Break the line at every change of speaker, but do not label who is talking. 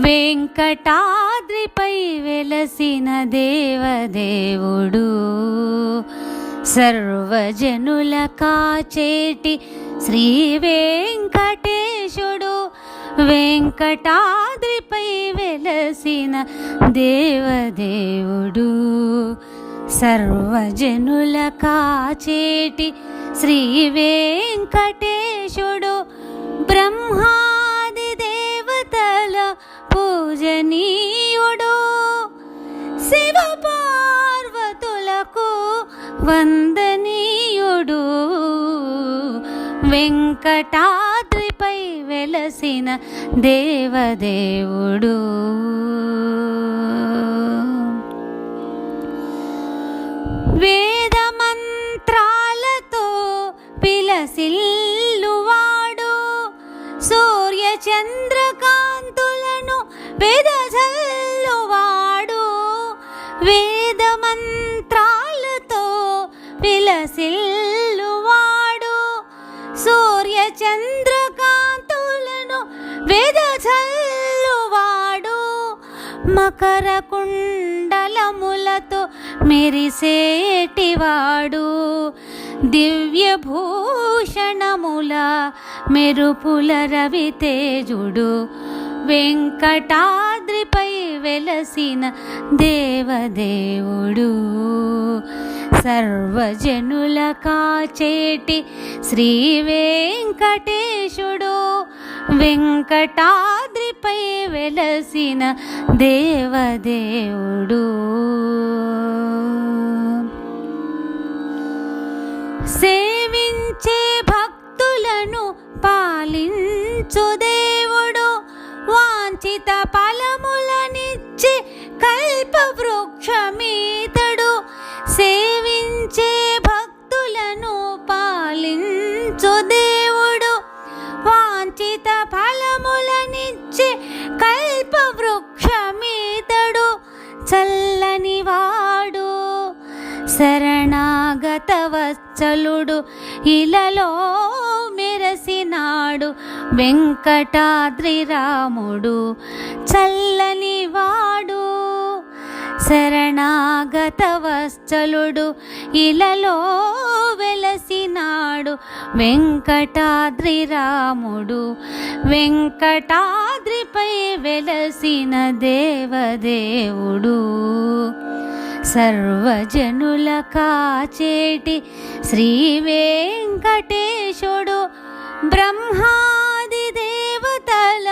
వెంకటాద్రిపై వెలసిన దేవదేవుడు, సర్వజనుల కాచేటి శ్రీ వెంకటేశుడు. వెంకటాద్రిపై వెలసిన దేవదేవుడు, సర్వజనుల కాచేటి శ్రీ వెంకటేశుడు. బ్రహ్మాది దేవతల పూజనీయుడు, శివ పార్వతులకు వందనీయుడు. వెంకటాద్రిపై వెలసిన దేవదేవుడు. వేద మంత్రాలతో పిలసిల్లువాడు, సూర్య చంద్రకాంతులను వెదజల్లువాడు. వేద మంత్రాలతో పిలసిల్లువాడు, సూర్య చంద్రకాంతులను వెదజల్లువాడు. మకర కుండలములతో మెరిసేటివాడు, దివ్యభూషణముల మెరుపుల రవితేజుడు. వెంకటాద్రిపై వెలసిన దేవదేవుడు, సర్వజనుల కాచేటి శ్రీ వెంకటేశుడు. వెంకటాద్రిపై వెలసిన దేవదేవుడు. సేవించే భక్తులను పాలించు దేవుడు, వాంఛిత ఫలములనిచ్చే కల్పవృక్షమీతడు. సేవించే భక్తులను పాలించు దేవుడు, వాంఛిత ఫలములనిచ్చే కల్పవృక్షమీతడు. చల్లని వాడు, శరణాగత వత్సలుడు, ఇలలో మెరసినాడు వెంకటాద్రి రాముడు. చల్లని వాడు, శరణాగత వత్సలుడు, ఇలలో వెలసినాడు వెంకటాద్రి రాముడు. వెంకటాద్రిపై వెలసిన దేవదేవుడు, సర్వజనుల కాచేటి శ్రీ వెంకటేశుడు. బ్రహ్మాది దేవతల